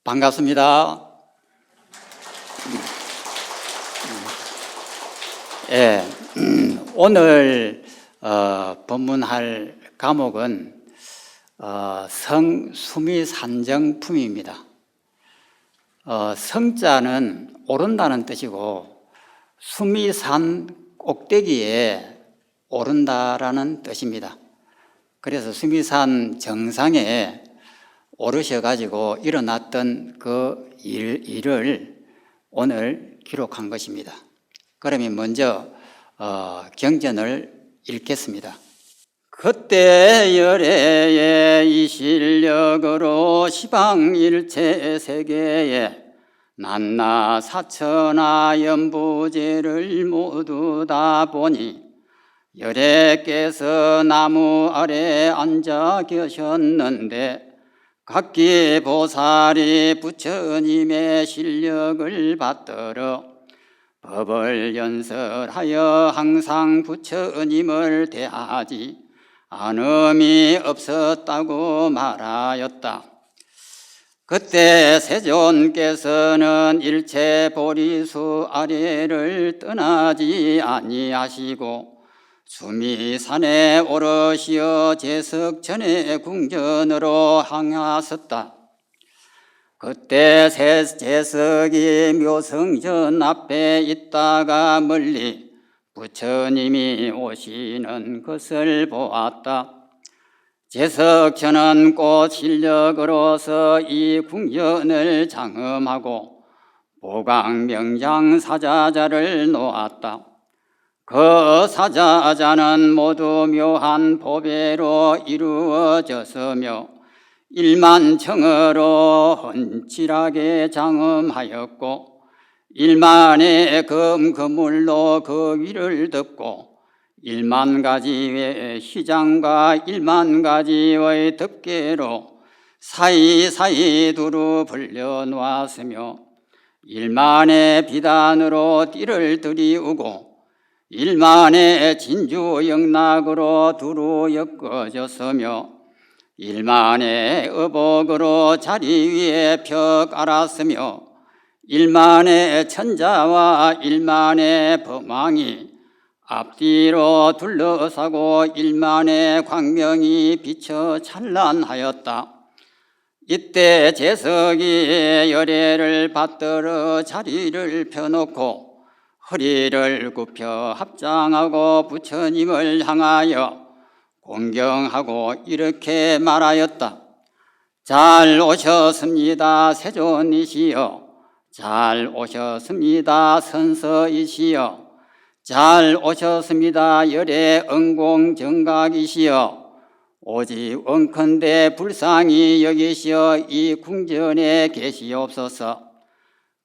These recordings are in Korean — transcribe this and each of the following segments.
반갑습니다. 예, 오늘 법문할 과목은 성수미산정품입니다. 성자는 오른다는 뜻이고 수미산 꼭대기에 오른다라는 뜻입니다. 그래서 수미산 정상에 오르셔가지고 일어났던 그 일을 오늘 기록한 것입니다. 그러면 먼저 경전을 읽겠습니다. 그때 열애의 이 실력으로 시방일체 세계에 낱나 사천하 연부제를 모두 다 보니 열애께서 나무 아래 앉아 계셨는데 각기 보살이 부처님의 실력을 받들어 법을 연설하여 항상 부처님을 대하지 않음이 없었다고 말하였다. 그때 세존께서는 일체 보리수 아래를 떠나지 아니하시고 수미산에 오르시어 제석전의 궁전으로 향하셨다. 그때 제석이 묘성전 앞에 있다가 멀리 부처님이 오시는 것을 보았다. 제석전은 곧 실력으로서 이 궁전을 장엄하고 보강명장 사자자를 놓았다. 그 사자자는 모두 묘한 보배로 이루어졌으며 일만청으로 헌칠하게 장엄하였고 일만의 금물로 그 위를 덮고 일만 가지의 휘장과 일만 가지의 덮개로 사이사이 두루 벌려놓았으며 일만의 비단으로 띠를 들이우고 일만의 진주영락으로 두루 엮어졌으며 일만의 의복으로 자리 위에 펴 깔았으며 일만의 천자와 일만의 범왕이 앞뒤로 둘러싸고 일만의 광명이 비쳐 찬란하였다. 이때 제석이 열애를 받들어 자리를 펴놓고 허리를 굽혀 합장하고 부처님을 향하여 공경하고 이렇게 말하였다. 잘 오셨습니다 세존이시여. 잘 오셨습니다 선서이시여. 잘 오셨습니다 열애 응공정각이시여. 오직 원컨대 불쌍히 여기시어 이 궁전에 계시옵소서.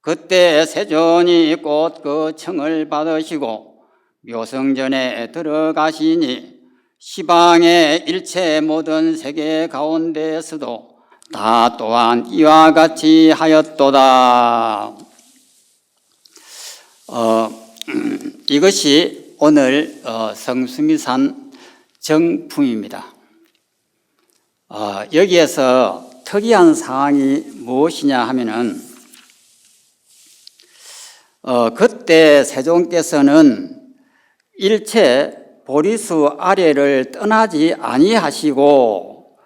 그때 세존이 곧 그 청을 받으시고 묘성전에 들어가시니 시방의 일체 모든 세계 가운데에서도 다 또한 이와 같이 하였도다. 이것이 오늘 성수미산 정품입니다. 여기에서 특이한 사항이 무엇이냐 하면은 그때 세존께서는 일체 보리수 아래를 떠나지 아니하시고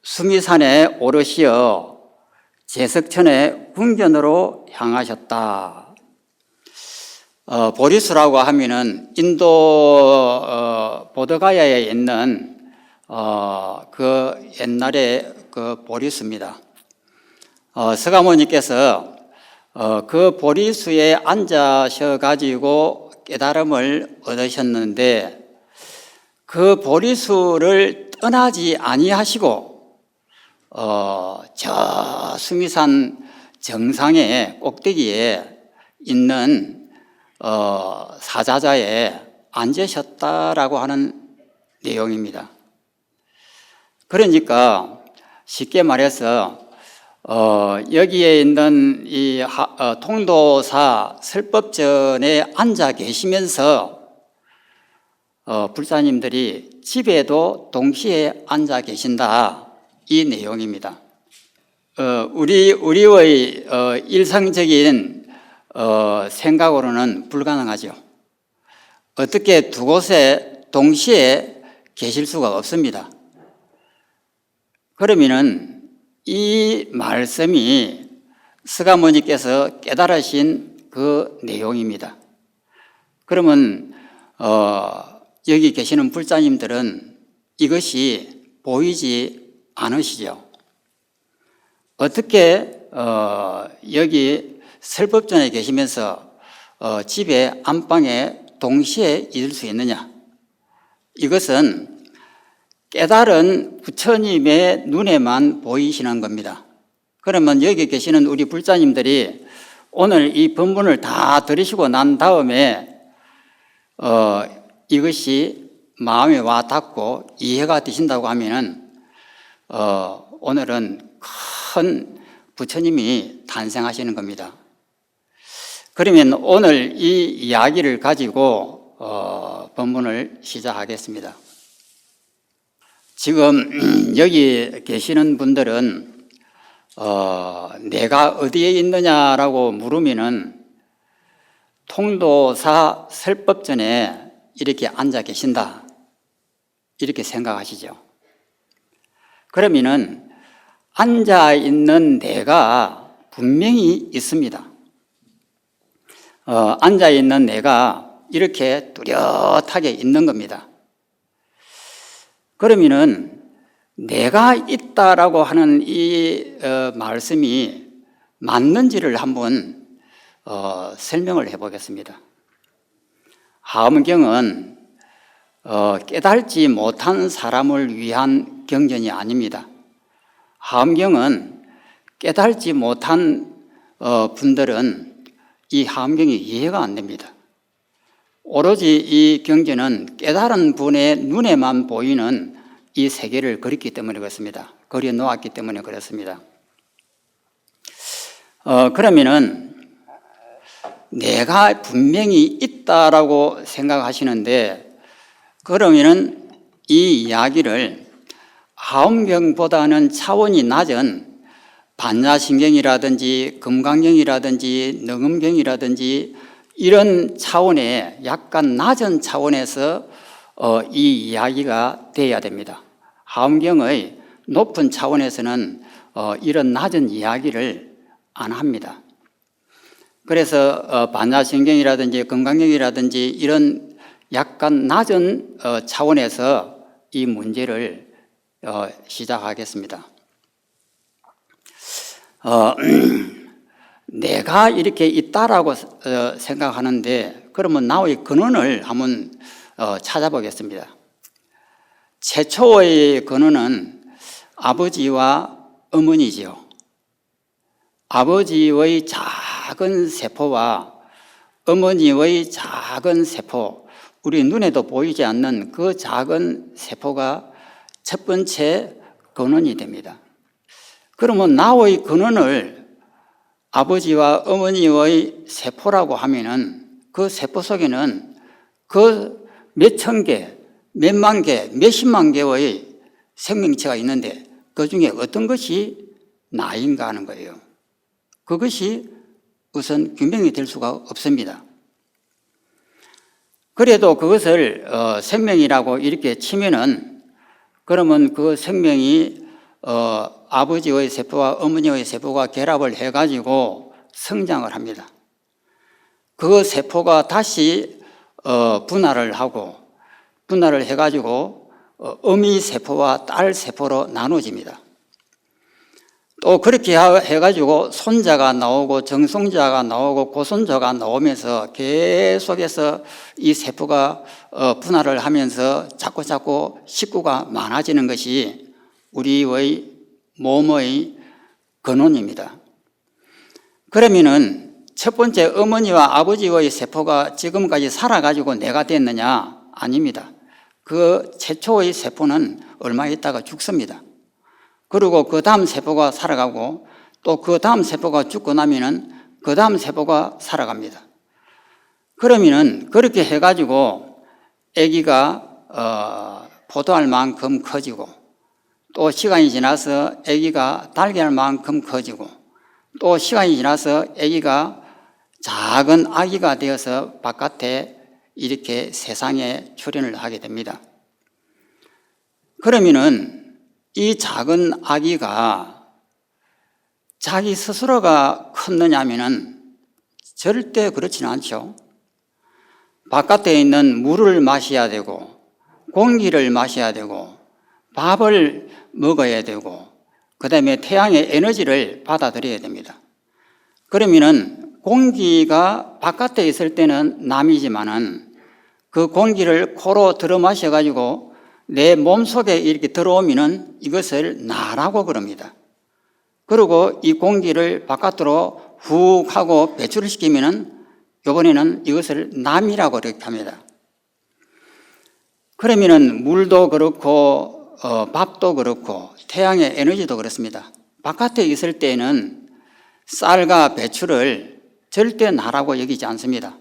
수미산에 오르시어 제석천의 궁전으로 향하셨다. 보리수라고 하면은 인도 보드가야에 있는 그 옛날에 그 보리수입니다. 서가모니께서 그 보리수에 앉으셔가지고 깨달음을 얻으셨는데 그 보리수를 떠나지 아니하시고 저 수미산 정상의 꼭대기에 있는 사자자에 앉으셨다라고 하는 내용입니다. 그러니까 쉽게 말해서 여기에 있는 이 통도사 설법전에 앉아 계시면서 불사님들이 집에도 동시에 앉아 계신다, 이 내용입니다. 우리의 일상적인 생각으로는 불가능하죠. 어떻게 두 곳에 동시에 계실 수가 없습니다. 그러면은 이 말씀이 스가모니께서 깨달으신 그 내용입니다. 그러면 여기 계시는 불자님들은 이것이 보이지 않으시죠? 어떻게 여기 설법전에 계시면서 집에 안방에 동시에 있을 수 있느냐? 이것은 깨달은 부처님의 눈에만 보이시는 겁니다. 그러면 여기 계시는 우리 불자님들이 오늘 이 본문을 다 들으시고 난 다음에 이것이 마음에 와 닿고 이해가 되신다고 하면은 오늘은 큰 부처님이 탄생하시는 겁니다. 그러면 오늘 이 이야기를 가지고 본문을 시작하겠습니다. 지금 여기 계시는 분들은 내가 어디에 있느냐라고 물으면은 통도사 설법전에 이렇게 앉아 계신다, 이렇게 생각하시죠. 그러면은 앉아 있는 내가 분명히 있습니다. 앉아 있는 내가 이렇게 뚜렷하게 있는 겁니다. 그러면은 내가 있다라고 하는 이 말씀이 맞는지를 한번 설명을 해보겠습니다. 하엄경은 깨달지 못한 사람을 위한 경전이 아닙니다. 하엄경은 깨달지 못한 분들은 이 하엄경이 이해가 안 됩니다. 오로지 이 경전은 깨달은 분의 눈에만 보이는 이 세계를 그렸기 때문에 그렇습니다. 그려놓았기 때문에 그렇습니다. 그러면은 내가 분명히 있다라고 생각하시는데, 그러면은 이 이야기를 하엄경보다는 차원이 낮은 반야신경이라든지 금강경이라든지 능음경이라든지 이런 차원의 약간 낮은 차원에서 이 이야기가 돼야 됩니다. 하엄경의 높은 차원에서는 이런 낮은 이야기를 안 합니다. 그래서 반야신경이라든지 금강경이라든지 이런 약간 낮은 차원에서 이 문제를 시작하겠습니다. 내가 이렇게 있다라고 생각하는데, 그러면 나의 근원을 한번 찾아보겠습니다. 최초의 근원은 아버지와 어머니지요. 아버지의 작은 세포와 어머니의 작은 세포, 우리 눈에도 보이지 않는 그 작은 세포가 첫 번째 근원이 됩니다. 그러면 나의 근원을 아버지와 어머니의 세포라고 하면은 그 세포 속에는 그 몇천 개, 몇만 개, 몇십만 개의 생명체가 있는데 그 중에 어떤 것이 나인가 하는 거예요. 그것이 우선 규명이 될 수가 없습니다. 그래도 그것을 생명이라고 이렇게 치면은, 그러면 그 생명이 아버지의 세포와 어머니의 세포가 결합을 해가지고 성장을 합니다. 그 세포가 다시 분할을 하고, 분할을 해가지고 어미 세포와 딸 세포로 나눠집니다. 또 그렇게 해가지고 손자가 나오고 정손자가 나오고 고손자가 나오면서 계속해서 이 세포가 분할을 하면서 자꾸 식구가 많아지는 것이 우리의 몸의 근원입니다. 그러면은 첫 번째 어머니와 아버지의 세포가 지금까지 살아가지고 내가 됐느냐? 아닙니다. 그 최초의 세포는 얼마 있다가 죽습니다. 그리고 그 다음 세포가 살아가고 또 그 다음 세포가 죽고 나면은 그 다음 세포가 살아갑니다. 그러면은 그렇게 해가지고 아기가 포도알 만큼 커지고 또 시간이 지나서 아기가 달걀만큼 커지고 또 시간이 지나서 아기가 작은 아기가 되어서 바깥에 이렇게 세상에 출현을 하게 됩니다. 그러면은 이 작은 아기가 자기 스스로가 컸느냐 하면은 절대 그렇지는 않죠. 바깥에 있는 물을 마셔야 되고 공기를 마셔야 되고 밥을 먹어야 되고 그 다음에 태양의 에너지를 받아들여야 됩니다. 그러면은 공기가 바깥에 있을 때는 남이지만은 그 공기를 코로 들어 마셔가지고 내 몸속에 이렇게 들어오면은 이것을 나라고 그럽니다. 그리고 이 공기를 바깥으로 훅 하고 배출을 시키면은 이번에는 이것을 남이라고 이렇게 합니다. 그러면은 물도 그렇고 밥도 그렇고 태양의 에너지도 그렇습니다. 바깥에 있을 때는 쌀과 배추를 절대 나라고 여기지 않습니다.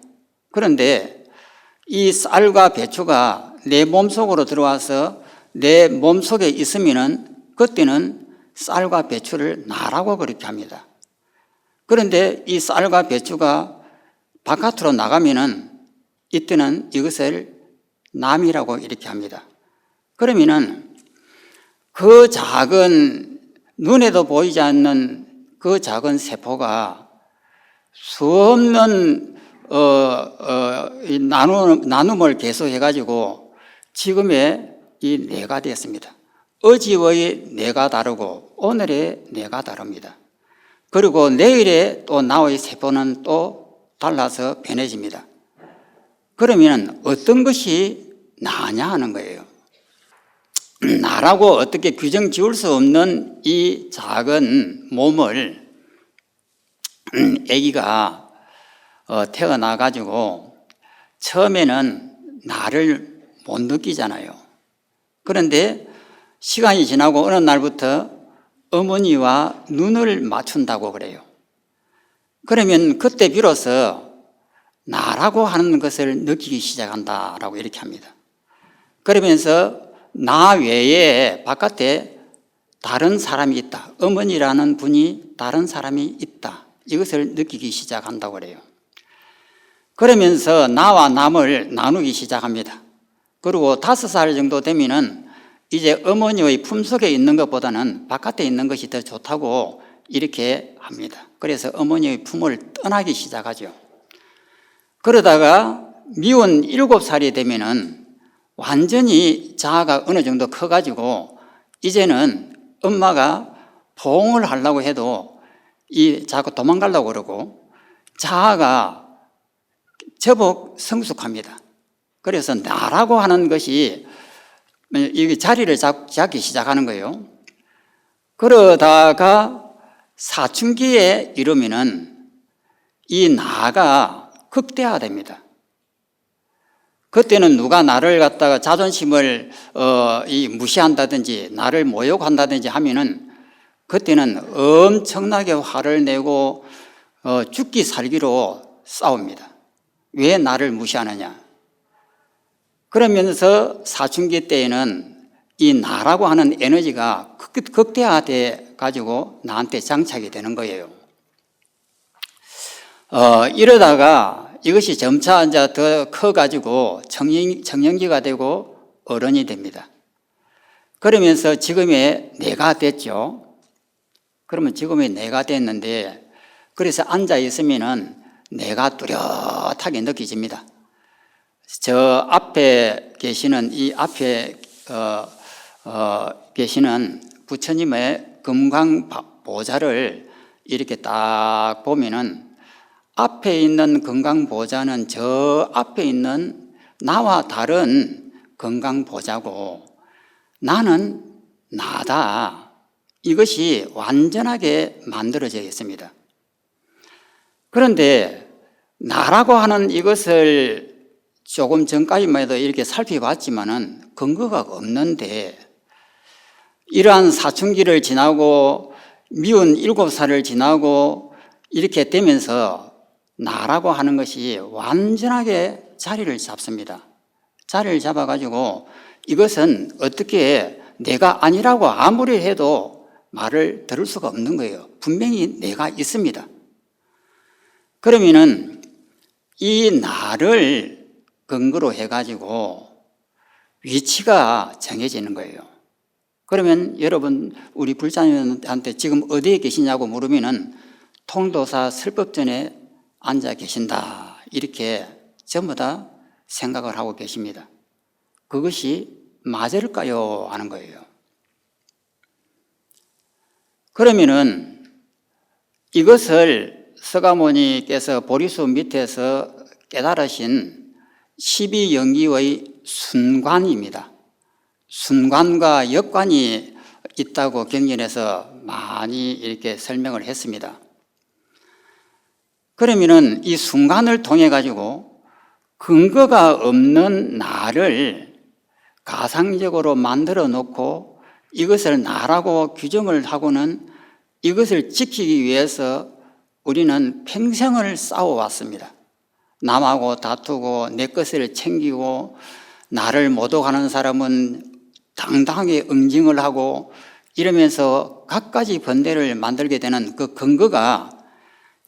그런데 이 쌀과 배추가 내 몸속으로 들어와서 내 몸속에 있으면은 그때는 쌀과 배추를 나라고 그렇게 합니다. 그런데 이 쌀과 배추가 바깥으로 나가면은 이때는 이것을 남이라고 이렇게 합니다. 그러면은 그 작은 눈에도 보이지 않는 그 작은 세포가 수없는 나눔을 계속해가지고 지금의 이 뇌가 되었습니다. 어제의 뇌가 다르고 오늘의 뇌가 다릅니다. 그리고 내일의 또 나의 세포는 또 달라서 변해집니다. 그러면 어떤 것이 나냐 하는 거예요. 나라고 어떻게 규정 지을 수 없는 이 작은 몸을 아기가 태어나 가지고 처음에는 나를 못 느끼잖아요. 그런데 시간이 지나고 어느 날부터 어머니와 눈을 맞춘다고 그래요. 그러면 그때 비로소 나라고 하는 것을 느끼기 시작한다라고 이렇게 합니다. 그러면서 나 외에 바깥에 다른 사람이 있다. 어머니라는 분이 다른 사람이 있다. 이것을 느끼기 시작한다고 그래요. 그러면서 나와 남을 나누기 시작합니다. 그리고 5살 정도 되면은 이제 어머니의 품속에 있는 것보다는 바깥에 있는 것이 더 좋다고 이렇게 합니다. 그래서 어머니의 품을 떠나기 시작하죠. 그러다가 미운 7살이 되면은 완전히 자아가 어느 정도 커가지고 이제는 엄마가 포옹을 하려고 해도 자꾸 도망가려고 그러고 자아가 저벅 성숙합니다. 그래서 나라고 하는 것이 이 자리를 잡기 시작하는 거예요. 그러다가 사춘기에 이르면은 이 나가 극대화됩니다. 그때는 누가 나를 갖다가 자존심을 무시한다든지 나를 모욕한다든지 하면은 그때는 엄청나게 화를 내고 죽기 살기로 싸웁니다. 왜 나를 무시하느냐? 그러면서 사춘기 때에는 이 나라고 하는 에너지가 극대화돼 가지고 나한테 장착이 되는 거예요. 이러다가 이것이 점차 이제 더 커가지고 청년기가 되고 어른이 됩니다. 그러면서 지금의 내가 됐죠. 그러면 지금의 내가 됐는데 그래서 앉아 있으면은 내가 뚜렷하게 느껴집니다. 저 앞에 계시는 이 앞에 계시는 부처님의 금강보좌를 이렇게 딱 보면은 앞에 있는 건강보좌는 저 앞에 있는 나와 다른 건강보좌고 나는 나다. 이것이 완전하게 만들어져 있습니다. 그런데 나라고 하는 이것을 조금 전까지만 해도 이렇게 살펴봤지만은 근거가 없는데 이러한 사춘기를 지나고 미운 7살을 지나고 이렇게 되면서 나라고 하는 것이 완전하게 자리를 잡습니다. 자리를 잡아가지고 이것은 어떻게 내가 아니라고 아무리 해도 말을 들을 수가 없는 거예요. 분명히 내가 있습니다. 그러면은 이 나를 근거로 해가지고 위치가 정해지는 거예요. 그러면 여러분, 우리 불자님한테 지금 어디에 계시냐고 물으면은 통도사 설법전에 앉아 계신다, 이렇게 전부 다 생각을 하고 계십니다. 그것이 맞을까요? 하는 거예요. 그러면은 이것을 서가모니께서 보리수 밑에서 깨달으신 12영기의 순관입니다. 순관과 역관이 있다고 경전에서 많이 이렇게 설명을 했습니다. 그러면은 이 순관을 통해 가지고 근거가 없는 나를 가상적으로 만들어 놓고 이것을 나라고 규정을 하고는 이것을 지키기 위해서 우리는 평생을 싸워왔습니다. 남하고 다투고 내 것을 챙기고 나를 모독하는 사람은 당당하게 응징을 하고 이러면서 갖가지 번뇌를 만들게 되는 그 근거가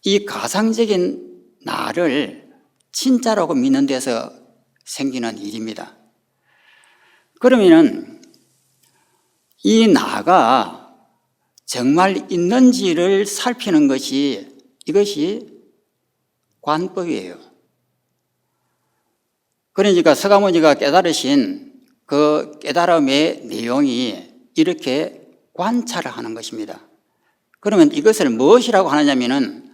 이 가상적인 나를 진짜라고 믿는 데서 생기는 일입니다. 그러면은 이 나가 정말 있는지를 살피는 것이, 이것이 관법이에요. 그러니까 서가모니가 깨달으신 그 깨달음의 내용이 이렇게 관찰을 하는 것입니다. 그러면 이것을 무엇이라고 하느냐면은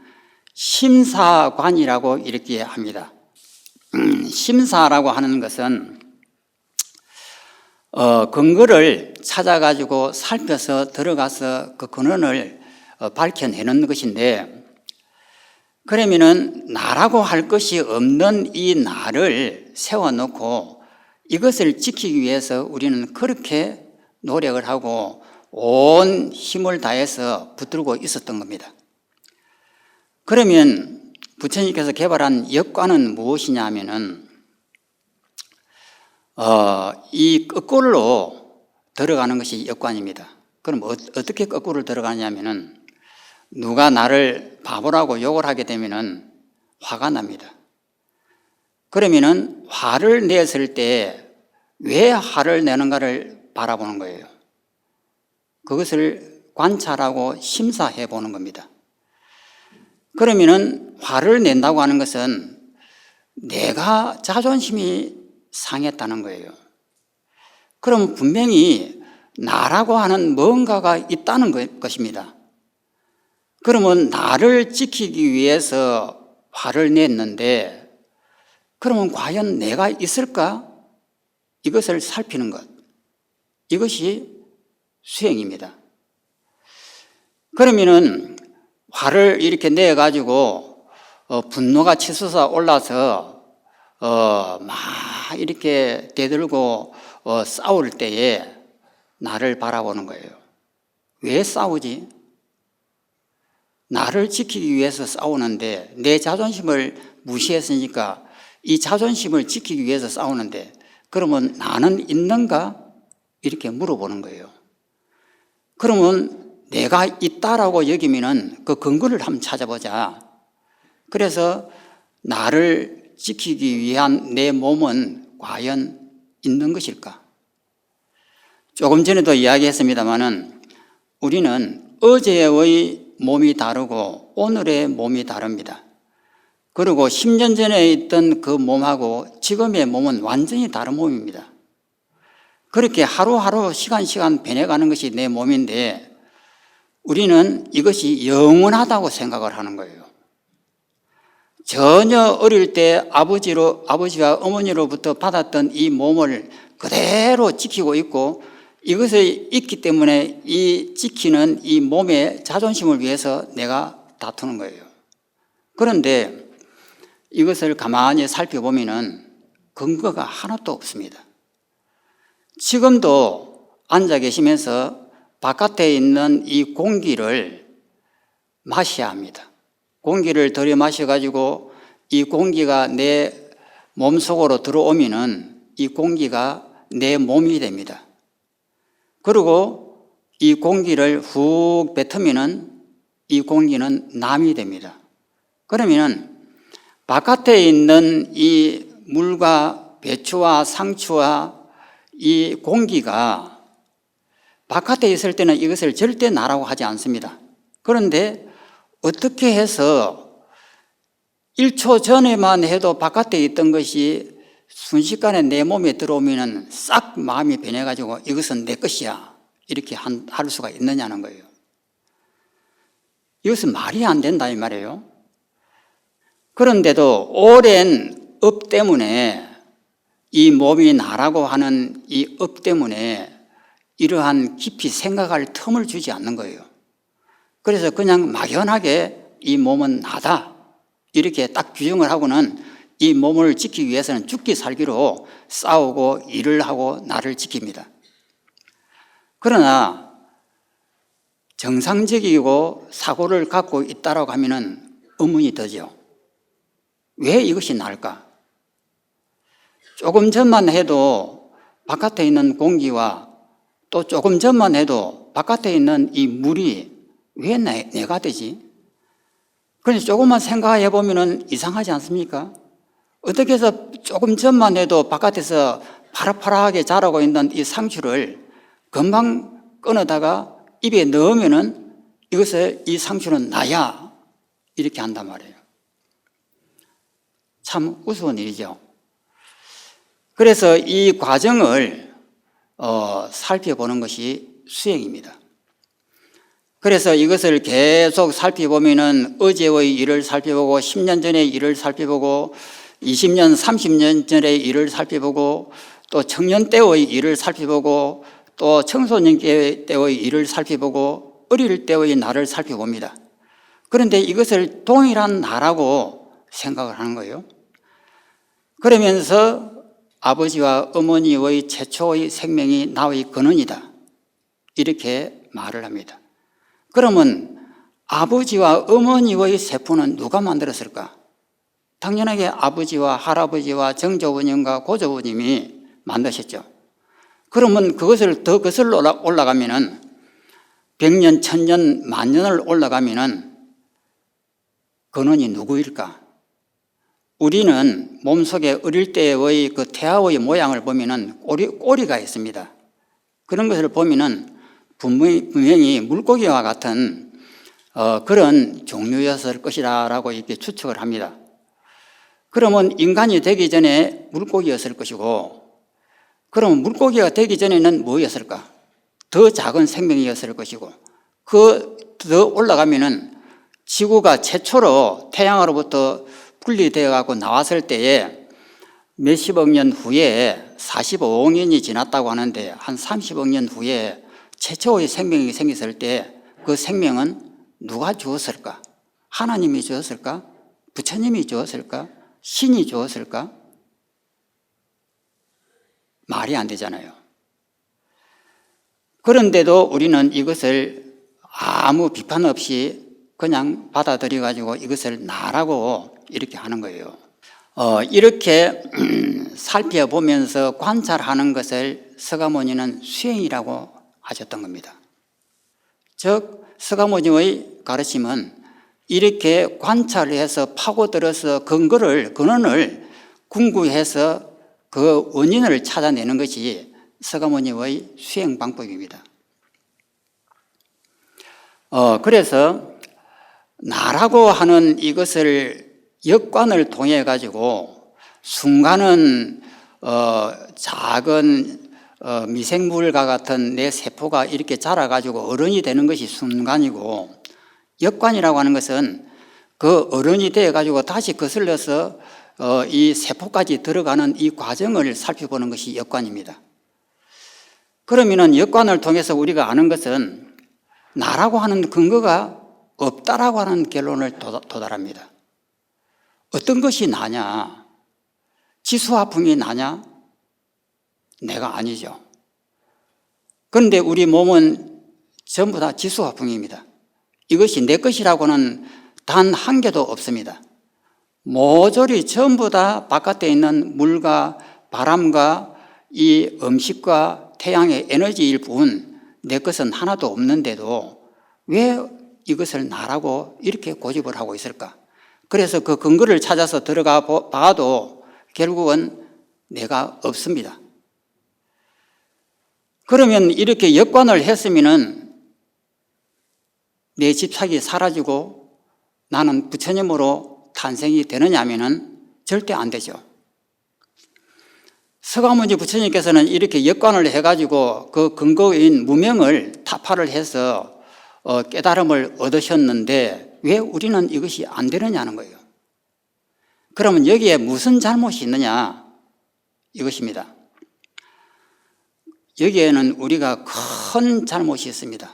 심사관이라고 이렇게 합니다. 심사라고 하는 것은 근거를 찾아가지고 살펴서 들어가서 그 근원을 밝혀내는 것인데, 그러면은 나라고 할 것이 없는 이 나를 세워놓고 이것을 지키기 위해서 우리는 그렇게 노력을 하고 온 힘을 다해서 붙들고 있었던 겁니다. 그러면 부처님께서 개발한 역관은 무엇이냐 하면은 이 거꾸로 들어가는 것이 역관입니다. 그럼 어떻게 거꾸로 들어가냐면은 누가 나를 바보라고 욕을 하게 되면은 화가 납니다. 그러면은 화를 냈을 때 왜 화를 내는가를 바라보는 거예요. 그것을 관찰하고 심사해 보는 겁니다. 그러면은 화를 낸다고 하는 것은 내가 자존심이 상했다는 거예요. 그럼 분명히 나라고 하는 뭔가가 있다는 것입니다. 그러면 나를 지키기 위해서 화를 냈는데, 그러면 과연 내가 있을까? 이것을 살피는 것, 이것이 수행입니다. 그러면은 화를 이렇게 내가지고 분노가 치솟아 올라서 막 이렇게 대들고 싸울 때에 나를 바라보는 거예요. 왜 싸우지? 나를 지키기 위해서 싸우는데, 내 자존심을 무시했으니까 이 자존심을 지키기 위해서 싸우는데, 그러면 나는 있는가? 이렇게 물어보는 거예요. 그러면 내가 있다라고 여기면은 그 근거를 한번 찾아보자. 그래서 나를 지키기 위한 내 몸은 과연 있는 것일까? 조금 전에도 이야기했습니다마는 우리는 어제의 몸이 다르고 오늘의 몸이 다릅니다. 그리고 10년 전에 있던 그 몸하고 지금의 몸은 완전히 다른 몸입니다. 그렇게 하루하루 시간 변해가는 것이 내 몸인데, 우리는 이것이 영원하다고 생각을 하는 거예요. 전혀 어릴 때 아버지와 어머니로부터 받았던 이 몸을 그대로 지키고 있고, 이것이 있기 때문에 이 지키는 이 몸의 자존심을 위해서 내가 다투는 거예요. 그런데 이것을 가만히 살펴보면은 근거가 하나도 없습니다. 지금도 앉아 계시면서 바깥에 있는 이 공기를 마셔야 합니다. 공기를 들여 마셔가지고 이 공기가 내 몸속으로 들어오면은 이 공기가 내 몸이 됩니다. 그리고 이 공기를 훅 뱉으면은 이 공기는 남이 됩니다. 그러면은 바깥에 있는 이 물과 배추와 상추와 이 공기가 바깥에 있을 때는 이것을 절대 나라고 하지 않습니다. 그런데 어떻게 해서 1초 전에만 해도 바깥에 있던 것이 순식간에 내 몸에 들어오면 싹 마음이 변해가지고 이것은 내 것이야 이렇게 할 수가 있느냐는 거예요. 이것은 말이 안 된다 이 말이에요. 그런데도 오랜 업 때문에 이 몸이 나라고 하는 이 업 때문에 이러한 깊이 생각할 틈을 주지 않는 거예요. 그래서 그냥 막연하게 이 몸은 나다 이렇게 딱 규정을 하고는 이 몸을 지키기 위해서는 죽기 살기로 싸우고 일을 하고 나를 지킵니다. 그러나 정상적이고 사고를 갖고 있다라고 하면은 의문이 들죠. 왜 이것이 나을까? 조금 전만 해도 바깥에 있는 공기와 또 조금 전만 해도 바깥에 있는 이 물이 왜 내가 되지? 그래서 조금만 생각해 보면은 이상하지 않습니까? 어떻게 해서 조금 전만 해도 바깥에서 파랗파랗하게 자라고 있는 이 상추를 금방 꺼내다가 입에 넣으면은 이것을 이 상추는 나야 이렇게 한단 말이에요. 참 우스운 일이죠. 그래서 이 과정을 살펴보는 것이 수행입니다. 그래서 이것을 계속 살펴보면은 어제의 일을 살펴보고 10년 전의 일을 살펴보고 20년, 30년 전의 일을 살펴보고 또 청년 때의 일을 살펴보고 또 청소년 때의 일을 살펴보고 어릴 때의 나를 살펴봅니다. 그런데 이것을 동일한 나라고 생각을 하는 거예요. 그러면서 아버지와 어머니의 최초의 생명이 나의 근원이다 이렇게 말을 합니다. 그러면 아버지와 어머니의 세포는 누가 만들었을까? 당연하게 아버지와 할아버지와 정조부님과 고조부님이 만드셨죠. 그러면 그것을 더 거슬러 올라가면은 100년, 1000년, 만년을 올라가면은 근원이 누구일까? 우리는 몸속에 어릴 때의 그 태아의 모양을 보면은 꼬리가 있습니다. 그런 것을 보면은 분명히 물고기와 같은 그런 종류였을 것이라고 이렇게 추측을 합니다. 그러면 인간이 되기 전에 물고기였을 것이고, 그러면 물고기가 되기 전에는 뭐였을까? 더 작은 생명이었을 것이고, 더 올라가면은 지구가 최초로 태양으로부터 분리되어 갖고 나왔을 때에 몇십억 년 후에 45억 년이 지났다고 하는데 한 30억 년 후에 최초의 생명이 생겼을 때 그 생명은 누가 주었을까? 하나님이 주었을까? 부처님이 주었을까? 신이 주었을까? 말이 안 되잖아요. 그런데도 우리는 이것을 아무 비판 없이 그냥 받아들여 가지고 이것을 나라고 이렇게 하는 거예요. 이렇게 살펴보면서 관찰하는 것을 서가모니는 수행이라고 하셨던 겁니다. 즉 서가모니의 가르침은 이렇게 관찰을 해서 파고들어서 근원을 궁구해서 그 원인을 찾아내는 것이 서가모니의 수행 방법입니다. 그래서 나라고 하는 이것을 역관을 통해 가지고 순간은 작은 미생물과 같은 내 세포가 이렇게 자라가지고 어른이 되는 것이 순간이고, 역관이라고 하는 것은 그 어른이 되어가지고 다시 거슬러서 이 세포까지 들어가는 이 과정을 살펴보는 것이 역관입니다. 그러면은 역관을 통해서 우리가 아는 것은 나라고 하는 근거가 없다라고 하는 결론을 도달합니다. 어떤 것이 나냐? 지수화풍이 나냐? 내가 아니죠. 그런데 우리 몸은 전부 다 지수화풍입니다. 이것이 내 것이라고는 단 한 개도 없습니다. 모조리 전부 다 바깥에 있는 물과 바람과 이 음식과 태양의 에너지일 뿐 내 것은 하나도 없는데도 왜 이것을 나라고 이렇게 고집을 하고 있을까? 그래서 그 근거를 찾아서 들어가 봐도 결국은 내가 없습니다. 그러면 이렇게 역관을 했으면은 내 집착이 사라지고 나는 부처님으로 탄생이 되느냐 하면은 절대 안 되죠. 서가모니 부처님께서는 이렇게 역관을 해가지고 그 근거인 무명을 타파를 해서 깨달음을 얻으셨는데 왜 우리는 이것이 안 되느냐는 거예요. 그러면 여기에 무슨 잘못이 있느냐 이것입니다. 여기에는 우리가 큰 잘못이 있습니다.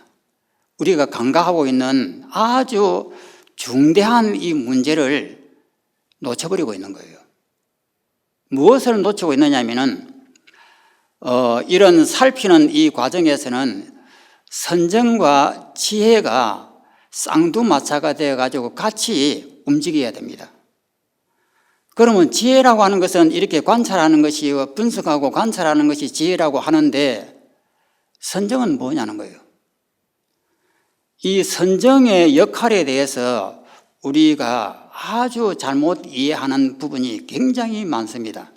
우리가 간과하고 있는 아주 중대한 이 문제를 놓쳐버리고 있는 거예요. 무엇을 놓치고 있느냐 하면은 이런 살피는 이 과정에서는 선정과 지혜가 쌍두마차가 되어가지고 같이 움직여야 됩니다. 그러면 지혜라고 하는 것은 이렇게 관찰하는 것이 분석하고 관찰하는 것이 지혜라고 하는데 선정은 뭐냐는 거예요. 이 선정의 역할에 대해서 우리가 아주 잘못 이해하는 부분이 굉장히 많습니다.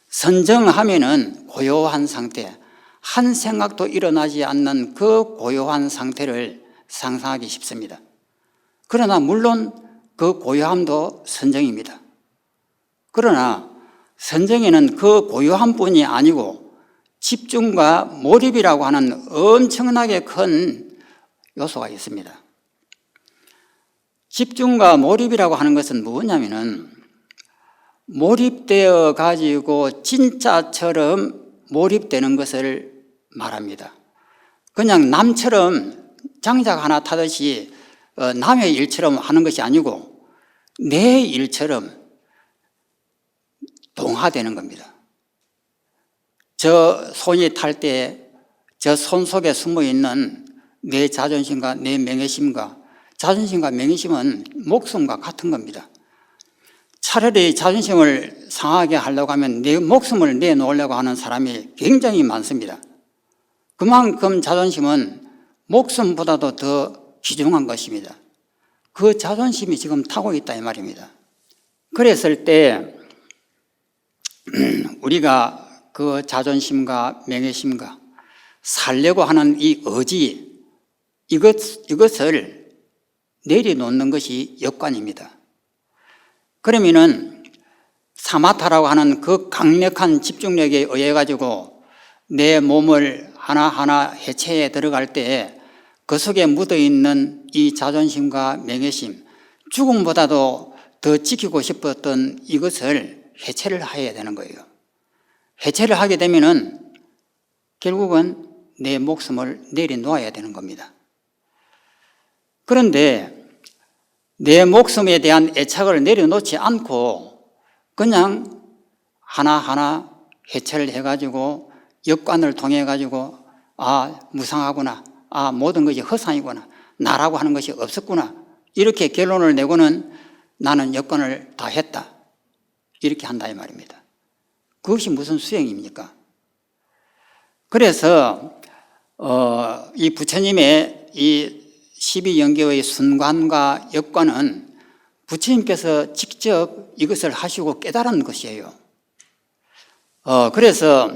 선정하면은 고요한 상태, 한 생각도 일어나지 않는 그 고요한 상태를 상상하기 쉽습니다. 그러나 물론 그 고요함도 선정입니다. 그러나 선정에는 그 고요함뿐이 아니고 집중과 몰입이라고 하는 엄청나게 큰 요소가 있습니다. 집중과 몰입이라고 하는 것은 뭐냐면은 몰입되어 가지고 진짜처럼 몰입되는 것을 말합니다. 그냥 남처럼 장작 하나 타듯이 남의 일처럼 하는 것이 아니고 내 일처럼 동화되는 겁니다. 저 손이 탈 때 저 손 속에 숨어 있는 내 자존심과 내 명예심과 자존심과 명예심은 목숨과 같은 겁니다. 차라리 자존심을 상하게 하려고 하면 내 목숨을 내놓으려고 하는 사람이 굉장히 많습니다. 그만큼 자존심은 목숨보다도 더 귀중한 것입니다. 그 자존심이 지금 타고 있다 이 말입니다. 그랬을 때 우리가 그 자존심과 명예심과 살려고 하는 이 의지 이것을 내려놓는 것이 역관입니다. 그러면은 사마타라고 하는 그 강력한 집중력에 의해 가지고 내 몸을 하나하나 해체해 들어갈 때 그 속에 묻어 있는 이 자존심과 명예심, 죽음보다도 더 지키고 싶었던 이것을 해체를 해야 되는 거예요. 해체를 하게 되면은 결국은 내 목숨을 내려놓아야 되는 겁니다. 그런데 내 목숨에 대한 애착을 내려놓지 않고 그냥 하나하나 해체를 해가지고 역관을 통해가지고 무상하구나, 모든 것이 허상이구나, 나라고 하는 것이 없었구나 이렇게 결론을 내고는 나는 역관을 다 했다 이렇게 한다 이 말입니다. 그것이 무슨 수행입니까? 그래서 이 부처님의 이 12영계의 순관과 역관은 부처님께서 직접 이것을 하시고 깨달은 것이에요. 그래서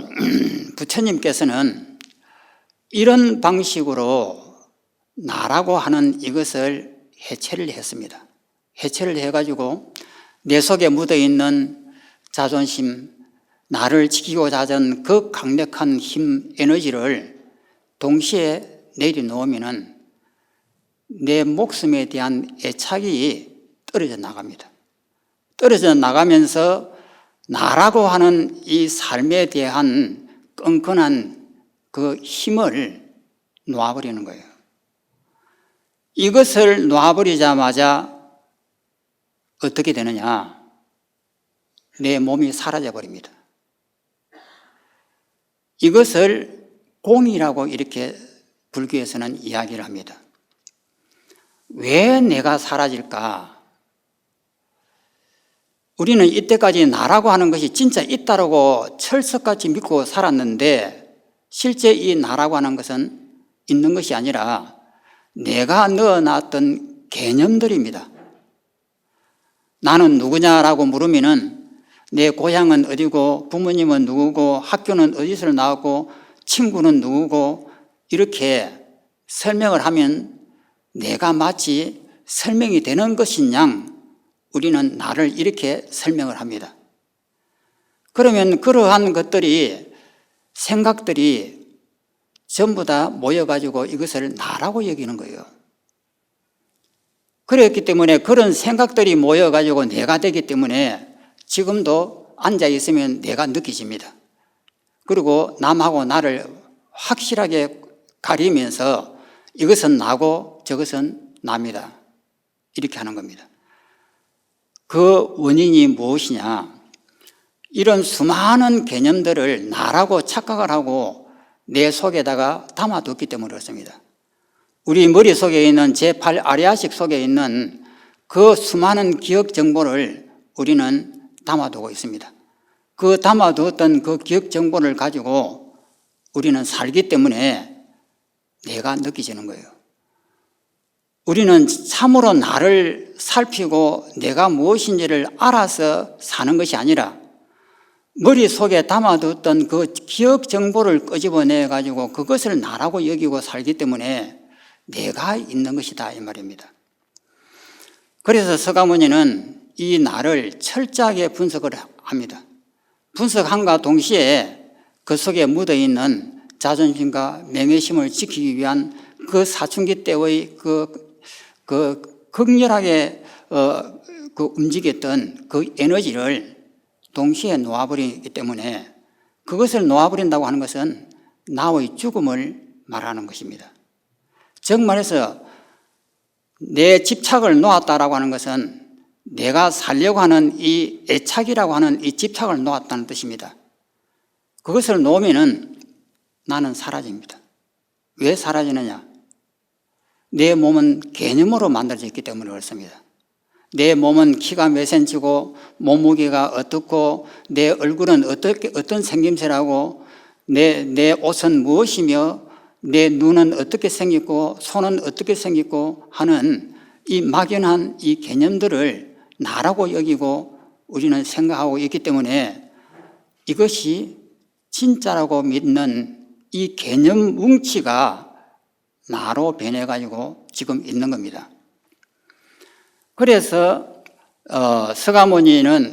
부처님께서는 이런 방식으로 나라고 하는 이것을 해체를 했습니다. 해체를 해가지고 내 속에 묻어있는 자존심, 나를 지키고자 하던 그 강력한 힘, 에너지를 동시에 내려놓으면은 내 목숨에 대한 애착이 떨어져 나갑니다. 떨어져 나가면서 나라고 하는 이 삶에 대한 끈끈한 그 힘을 놓아버리는 거예요. 이것을 놓아버리자마자 어떻게 되느냐? 내 몸이 사라져 버립니다. 이것을 공이라고 이렇게 불교에서는 이야기를 합니다. 왜 내가 사라질까? 우리는 이때까지 나라고 하는 것이 진짜 있다라고 철석같이 믿고 살았는데 실제 이 나라고 하는 것은 있는 것이 아니라 내가 넣어놨던 개념들입니다. 나는 누구냐라고 물으면은 내 고향은 어디고 부모님은 누구고 학교는 어디서 나왔고 친구는 누구고 이렇게 설명을 하면 내가 마치 설명이 되는 것인 양 우리는 나를 이렇게 설명을 합니다. 그러면 그러한 것들이 생각들이 전부 다 모여가지고 이것을 나라고 여기는 거예요. 그렇기 때문에 그런 생각들이 모여가지고 내가 되기 때문에 지금도 앉아있으면 내가 느껴집니다. 그리고 남하고 나를 확실하게 가리면서 이것은 나고 저것은 납니다. 이렇게 하는 겁니다. 그 원인이 무엇이냐? 이런 수많은 개념들을 나라고 착각을 하고 내 속에다가 담아뒀기 때문에 그렇습니다. 우리 머릿속에 있는 제8 아리아식 속에 있는 그 수많은 기억 정보를 우리는 담아두고 있습니다. 그 담아두었던 그 기억 정보를 가지고 우리는 살기 때문에 내가 느껴지는 거예요. 우리는 참으로 나를 살피고 내가 무엇인지를 알아서 사는 것이 아니라 머릿속에 담아뒀던 그 기억 정보를 끄집어내 가지고 그것을 나라고 여기고 살기 때문에 내가 있는 것이다 이 말입니다. 그래서 서가모니는 이 나를 철저하게 분석을 합니다. 분석함과 동시에 그 속에 묻어있는 자존심과 명예심을 지키기 위한 그 사춘기 때의 그 극렬하게 움직였던 그 에너지를 동시에 놓아버리기 때문에 그것을 놓아버린다고 하는 것은 나의 죽음을 말하는 것입니다. 즉 말해서 내 집착을 놓았다라고 하는 것은 내가 살려고 하는 이 애착이라고 하는 이 집착을 놓았다는 뜻입니다. 그것을 놓으면은 나는 사라집니다. 왜 사라지느냐? 내 몸은 개념으로 만들어져 있기 때문에 그렇습니다. 내 몸은 키가 몇 센치고 몸무게가 어떻고 내 얼굴은 어떤 생김새라고 내 옷은 무엇이며 내 눈은 어떻게 생겼고 손은 어떻게 생겼고 하는 이 막연한 이 개념들을 나라고 여기고 우리는 생각하고 있기 때문에 이것이 진짜라고 믿는 이 개념 뭉치가 나로 변해가지고 지금 있는 겁니다. 그래서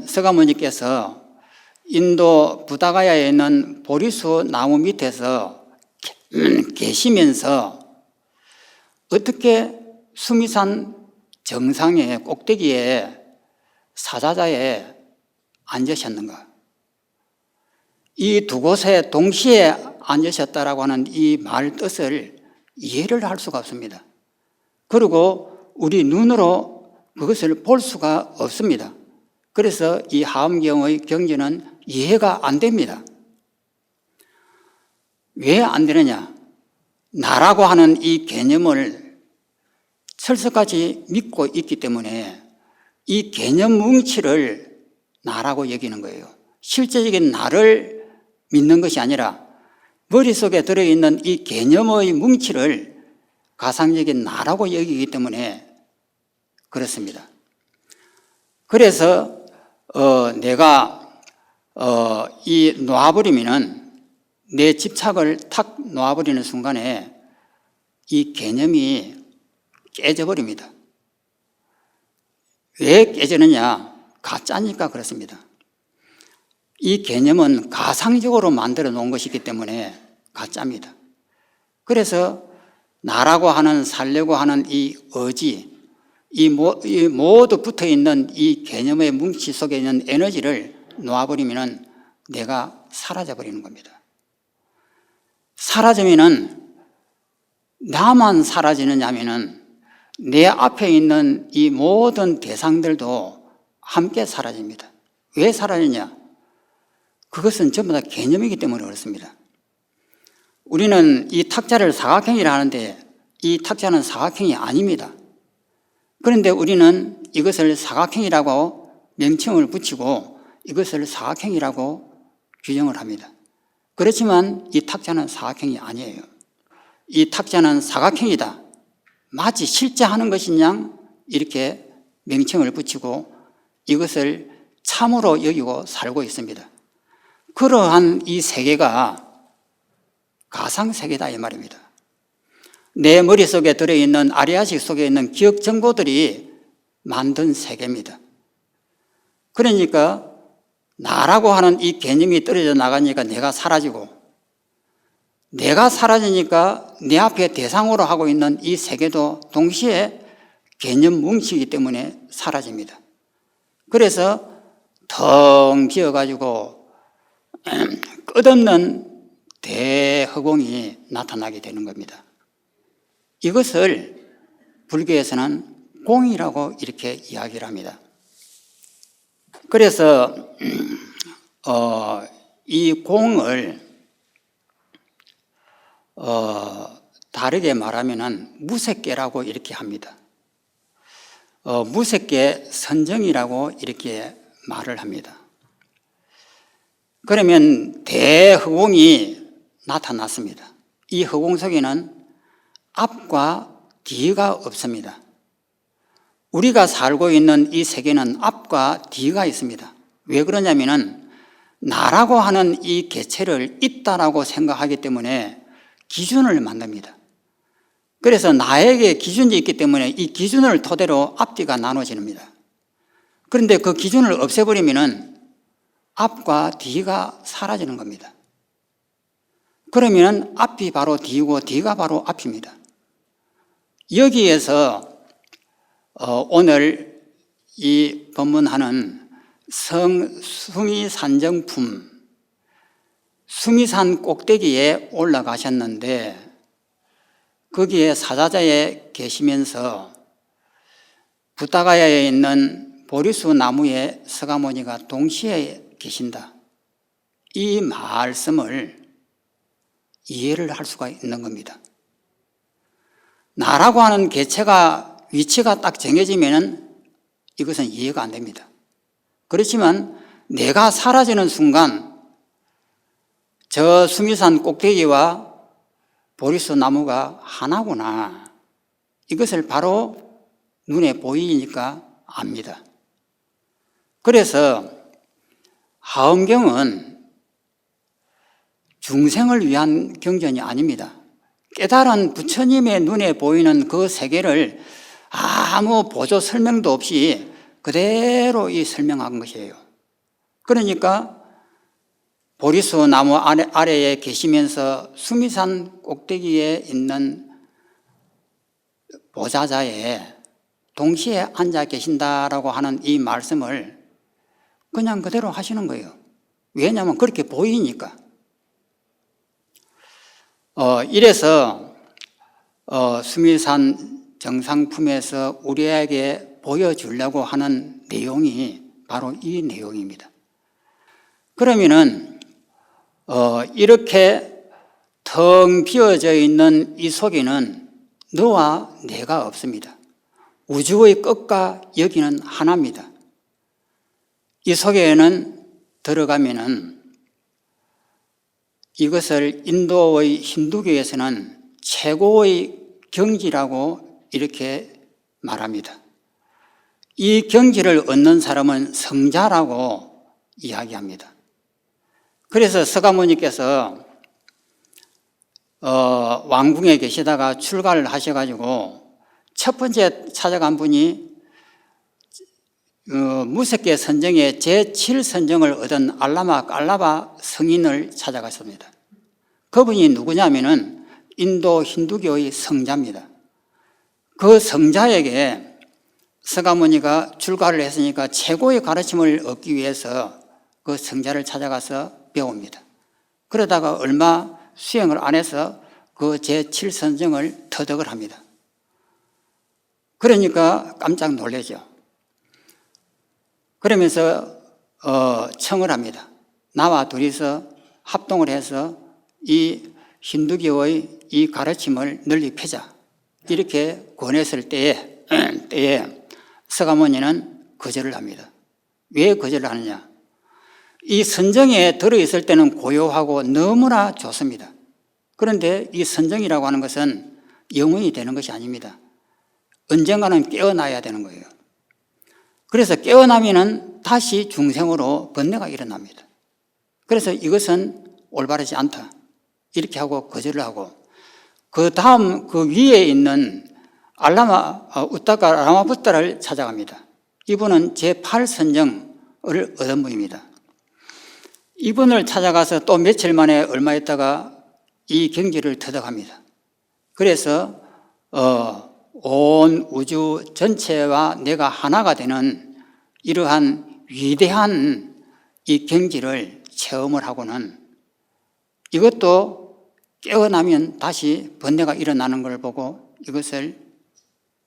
서가모니께서 인도 부다가야에 있는 보리수 나무 밑에서 계시면서 어떻게 수미산 정상의 꼭대기에 사자자에 앉으셨는가? 이 두 곳에 동시에 앉으셨다라고 하는 이 말 뜻을 이해를 할 수가 없습니다. 그리고 우리 눈으로 그것을 볼 수가 없습니다. 그래서 이 하엄경의 경전은 이해가 안 됩니다. 왜 안 되느냐? 나라고 하는 이 개념을 철석같이 믿고 있기 때문에 이 개념 뭉치를 나라고 여기는 거예요. 실제적인 나를 믿는 것이 아니라 머릿속에 들어있는 이 개념의 뭉치를 가상적인 나라고 여기기 때문에 그렇습니다. 그래서 내가 이 놓아버리면은 내 집착을 탁 놓아버리는 순간에 이 개념이 깨져버립니다. 왜 깨지느냐? 가짜니까 그렇습니다. 이 개념은 가상적으로 만들어 놓은 것이기 때문에 가짜입니다. 그래서 나라고 하는 살려고 하는 이 의지, 이 모두 붙어 있는 이 개념의 뭉치 속에 있는 에너지를 놓아버리면 내가 사라져 버리는 겁니다. 사라지면은 나만 사라지느냐 하면은 내 앞에 있는 이 모든 대상들도 함께 사라집니다. 왜 사라지냐? 그것은 전부 다 개념이기 때문에 그렇습니다. 우리는 이 탁자를 사각형이라 하는데 이 탁자는 사각형이 아닙니다. 그런데 우리는 이것을 사각형이라고 명칭을 붙이고 이것을 사각형이라고 규정을 합니다. 그렇지만 이 탁자는 사각형이 아니에요. 이 탁자는 사각형이다. 마치 실제 하는 것이냐 이렇게 명칭을 붙이고 이것을 참으로 여기고 살고 있습니다. 그러한 이 세계가 가상세계다 이 말입니다. 내 머릿속에 들어있는 아리아식 속에 있는 기억 정보들이 만든 세계입니다. 그러니까 나라고 하는 이 개념이 떨어져 나가니까 내가 사라지고, 내가 사라지니까 내 앞에 대상으로 하고 있는 이 세계도 동시에 개념 뭉치기 때문에 사라집니다. 그래서 텅 비어가지고 끝없는 대허공이 나타나게 되는 겁니다. 이것을 불교에서는 공이라고 이렇게 이야기를 합니다. 그래서 이 공을 다르게 말하면은 무색계라고 이렇게 합니다. 무색계 선정이라고 이렇게 말을 합니다. 그러면 대허공이 나타났습니다. 이 허공 속에는 앞과 뒤가 없습니다. 우리가 살고 있는 이 세계는 앞과 뒤가 있습니다. 왜 그러냐면은 나라고 하는 이 개체를 있다라고 생각하기 때문에 기준을 만듭니다. 그래서 나에게 기준이 있기 때문에 이 기준을 토대로 앞뒤가 나눠집니다. 그런데 그 기준을 없애버리면은 앞과 뒤가 사라지는 겁니다. 그러면 앞이 바로 뒤고 뒤가 바로 앞입니다. 여기에서 오늘 이 법문하는 수미산정품, 수미산 꼭대기에 올라가셨는데 거기에 사자자에 계시면서 부타가야에 있는 보리수 나무에 서가모니가 동시에 계신다. 이 말씀을 이해를 할 수가 있는 겁니다. 나라고 하는 개체가 위치가 딱 정해지면 이것은 이해가 안 됩니다. 그렇지만 내가 사라지는 순간 저 수미산 꼭대기와 보리수 나무가 하나구나. 이것을 바로 눈에 보이니까 압니다. 그래서 하엄경은 중생을 위한 경전이 아닙니다. 깨달은 부처님의 눈에 보이는 그 세계를 아무 보조 설명도 없이 그대로 설명한 것이에요. 그러니까 보리수 나무 아래에 계시면서 수미산 꼭대기에 있는 보좌자에 동시에 앉아 계신다라고 하는 이 말씀을 그냥 그대로 하시는 거예요. 왜냐하면 그렇게 보이니까. 이래서 수미산 정상품에서 우리에게 보여주려고 하는 내용이 바로 이 내용입니다. 그러면은 이렇게 텅 비어져 있는 이 속에는 너와 내가 없습니다. 우주의 끝과 여기는 하나입니다. 이 속에는 들어가면은 이것을 인도의 힌두교에서는 최고의 경지라고 이렇게 말합니다. 이 경지를 얻는 사람은 성자라고 이야기합니다. 그래서 서가모니께서 왕궁에 계시다가 출가를 하셔가지고 첫 번째 찾아간 분이 무색계 선정의 제7선정을 얻은 알라마 깔라바 성인을 찾아갔습니다. 그분이 누구냐면은 인도 힌두교의 성자입니다. 그 성자에게 서가모니가 출가를 했으니까 최고의 가르침을 얻기 위해서 그 성자를 찾아가서 배웁니다. 그러다가 얼마 수행을 안 해서 그 제7선정을 터득을 합니다. 그러니까 깜짝 놀라죠. 그러면서 청을 합니다. 나와 둘이서 합동을 해서 이 힌두교의 이 가르침을 널리 펴자. 이렇게 권했을 때에 서가모니는 거절을 합니다. 왜 거절을 하느냐? 이 선정에 들어있을 때는 고요하고 너무나 좋습니다. 그런데 이 선정이라고 하는 것은 영원히 되는 것이 아닙니다. 언젠가는 깨어나야 되는 거예요. 그래서 깨어나면은 다시 중생으로 번뇌가 일어납니다. 그래서 이것은 올바르지 않다, 이렇게 하고 거절을 하고, 그 다음 그 위에 있는 우타카 라마푸타를 찾아갑니다. 이분은 제8선정을 얻은 분입니다. 이분을 찾아가서 또 며칠 만에 얼마 있다가 이 경지를 터득합니다. 그래서 온 우주 전체와 내가 하나가 되는 이러한 위대한 이 경지를 체험을 하고는, 이것도 깨어나면 다시 번뇌가 일어나는 걸 보고 이것을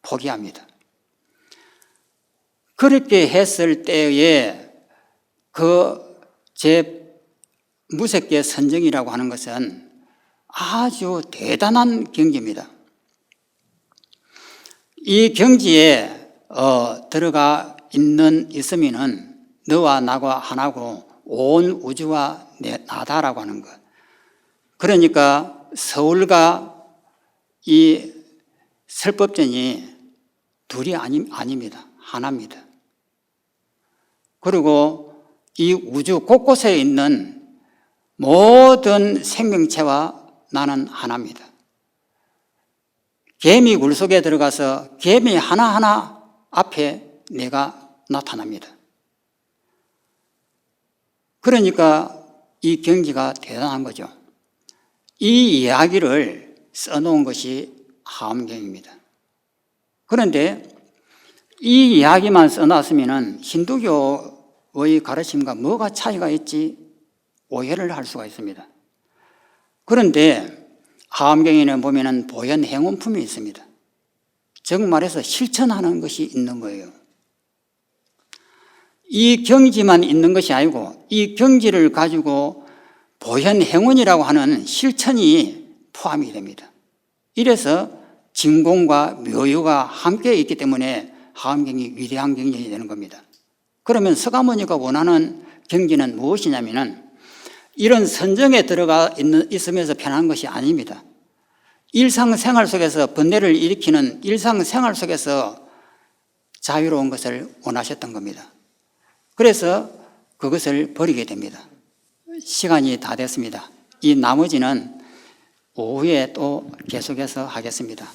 포기합니다. 그렇게 했을 때에 그 무색계 선정이라고 하는 것은 아주 대단한 경지입니다. 이 경지에 들어가 있으면은 너와 나가 하나고 온 우주와 나다라고 하는 것. 그러니까 서울과 이 설법전이 둘이 아닙니다. 하나입니다. 그리고 이 우주 곳곳에 있는 모든 생명체와 나는 하나입니다. 개미 굴 속에 들어가서 개미 하나하나 앞에 내가 나타납니다. 그러니까 이 경지가 대단한 거죠. 이 이야기를 써놓은 것이 하엄경입니다. 그런데 이 이야기만 써놨으면 힌두교의 가르침과 뭐가 차이가 있지 오해를 할 수가 있습니다. 그런데 하엄경에는 보면은 보현 행원품이 있습니다. 즉 말해서 실천하는 것이 있는 거예요. 이 경지만 있는 것이 아니고 이 경지를 가지고 보현 행원이라고 하는 실천이 포함이 됩니다. 이래서 진공과 묘유가 함께 있기 때문에 하엄경이 위대한 경전이 되는 겁니다. 그러면 서가모니가 원하는 경지는 무엇이냐면은 이런 선정에 들어가 있으면서 편한 것이 아닙니다. 일상생활 속에서 번뇌를 일으키는 일상생활 속에서 자유로운 것을 원하셨던 겁니다. 그래서 그것을 버리게 됩니다. 시간이 다 됐습니다. 이 나머지는 오후에 또 계속해서 하겠습니다.